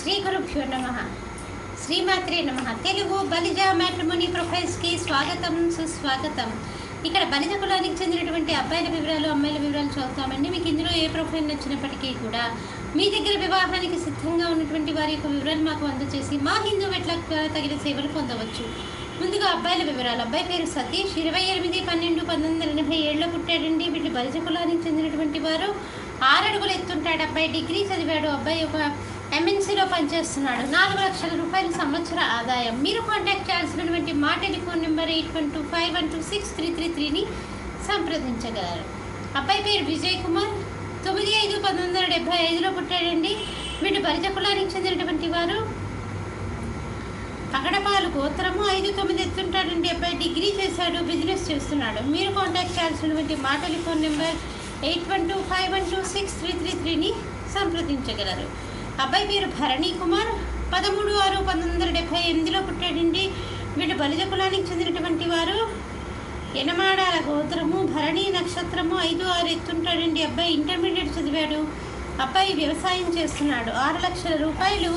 శ్రీ గురుభ్యో నమః. శ్రీమాత్రే నమః. తెలుగు బలిజ మ్యాట్రిమోనీ ప్రొఫైల్స్కి స్వాగతం, సుస్వాగతం. ఇక్కడ బలిజ కులానికి చెందినటువంటి అబ్బాయిల వివరాలు, అమ్మాయిల వివరాలు చదువుతామండి. మీకు ఇందులో ఏ ప్రొఫైల్ నచ్చినప్పటికీ కూడా మీ దగ్గర వివాహానికి సిద్ధంగా ఉన్నటువంటి వారి యొక్క వివరాలు మాకు అందజేసి మా హిందూ వెట్ల తగిన సేవలు పొందవచ్చు. ముందుగా అబ్బాయిల వివరాలు. అబ్బాయి పేరు సతీష్, 28/12/1987లో పుట్టాడండి. వీళ్ళు బలిజ కులానికి చెందినటువంటి వారు. 6 అడుగులు ఎత్తుంటాడు. అబ్బాయి డిగ్రీ చదివాడు. అబ్బాయి ఒక MNCలో పనిచేస్తున్నాడు. 4 లక్షల రూపాయల సంవత్సర ఆదాయం. మీరు కాంటాక్ట్ చేయాల్సినటువంటి మా టెలిఫోన్ నెంబర్ 8125126333ని సంప్రదించగలరు. అబ్బాయి పేరు విజయ్ కుమార్, 9/5/1975లో పుట్టాడండి. వీళ్ళు బలిజ కులానికి చెందినటువంటి వారు. పగడపాలు గోత్రము, 5'9" ఎత్తుంటాడండి. అబ్బాయి డిగ్రీ చేశాడు, బిజినెస్ చేస్తున్నాడు. మీరు కాంటాక్ట్ చేయాల్సినటువంటి మా టెలిఫోన్ నెంబర్ 8125126333ని సంప్రదించగలరు. అబ్బాయి పేరు భరణి కుమార్, 13/6/1978లో పుట్టాడండి. వీళ్ళు బలిజ కులానికి చెందినటువంటి వారు. ఎనమాడాల గోత్రము, భరణి నక్షత్రము, 5'6" ఎత్తుంటాడండి. అబ్బాయి ఇంటర్మీడియట్ చదివాడు. అబ్బాయి వ్యవసాయం చేస్తున్నాడు. 6 లక్షల రూపాయలు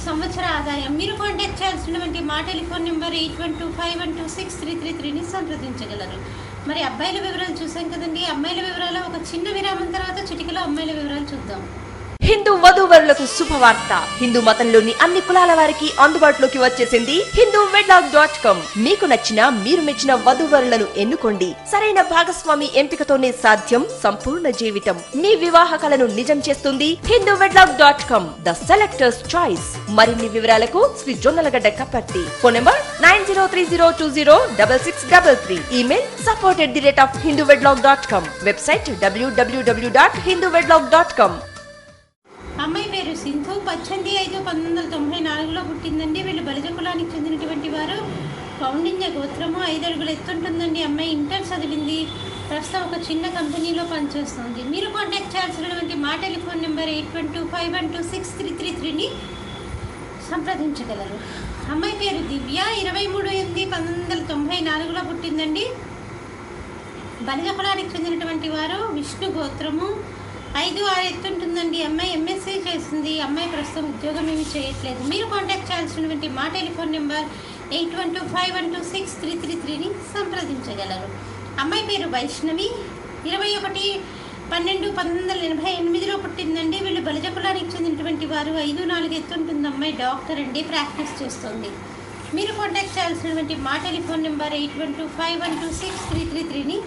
సంవత్సర ఆదాయం. మీరు కాంటాక్ట్ చేయాల్సినటువంటి మా టెలిఫోన్ నెంబర్ 8125126333ని సంప్రదించగలరు. మరి అబ్బాయిల వివరాలు చూసాం కదండి. అమ్మాయిల వివరాలు ఒక చిన్న విరామం తర్వాత చిటికలో అమ్మాయిల వివరాలు చూద్దాం. హిందూ వధూవరులకు శుభవార్త. హిందూ మతంలోని అన్ని కులాల వారికి అందుబాటులోకి వచ్చేసింది HinduWedlock.com. మీకు నచ్చిన, మీరు మెచ్చిన వధూవరులను ఎన్నుకోండి. సరైన భాగస్వామి ఎంపికతోనే సాధ్యం సంపూర్ణ జీవితం. మీ వివాహ కలను నిజం చేస్తుంది HinduWedlock.com, ద సెలెక్టర్స్ చాయిస్. మరిన్ని వివరాలకు Shri Jonnalagadda Kaparthi. Phone number 9030206633. Email support@hinduwedlock.com. Website www.hinduwedlock.com. అమ్మాయి పేరు సింధు, 18/5/1994లో పుట్టిందండి. వీళ్ళు బలిజ కులానికి చెందినటువంటి వారు. కౌండిన్య గోత్రము, 5 అడుగులు ఎత్తుంటుందండి. అమ్మాయి ఇంటర్ చదివింది. ప్రస్తుతం ఒక చిన్న కంపెనీలో పనిచేస్తుంది. మీరు కాంటాక్ట్ చేయాల్సినటువంటి మా టెలిఫోన్ నెంబర్ 8125126333ని సంప్రదించగలరు. అమ్మాయి పేరు దివ్య, 23/8/1994లో పుట్టిందండి. బలిజ కులానికి చెందినటువంటి వారు. విష్ణు గోత్రము, 5'6" ఎత్తుంటుందండి. అమ్మాయి MSc చేసింది. అమ్మాయి ప్రస్తుతం ఉద్యోగం ఏమి చేయట్లేదు. మీరు కాంటాక్ట్ చేయాల్సినటువంటి మా టెలిఫోన్ నెంబర్ 8125126333ని సంప్రదించగలరు. అమ్మాయి పేరు వైష్ణవి, 21/12/1988లో పుట్టిందండి. వీళ్ళు బలిజ కులానికి చెందినటువంటి వారు. 5'4" ఎత్తుంటుంది. అమ్మాయి డాక్టర్ అండి, ప్రాక్టీస్ చేస్తుంది. మీరు కాంటాక్ట్ చేయాల్సినటువంటి మా టెలిఫోన్ నెంబర్ 8125126333ని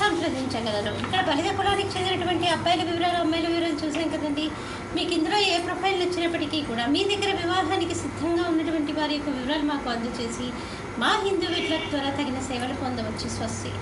సంప్రదించగలరు. ఇక్కడ బలిజ కులానికి చెందినటువంటి అబ్బాయిల వివరాలు, అమ్మాయిల వివరాలు చూసాం కదండి. మీకు ఇందులో ఏ ప్రొఫైల్ నచ్చినప్పటికీ కూడా మీ దగ్గర వివాహానికి సిద్ధంగా ఉన్నటువంటి వారి యొక్క వివరాలు మాకు అందజేసి మా హిందూ వెట్ల ద్వారా తగిన సేవలు పొందవచ్చు. స్వస్తి.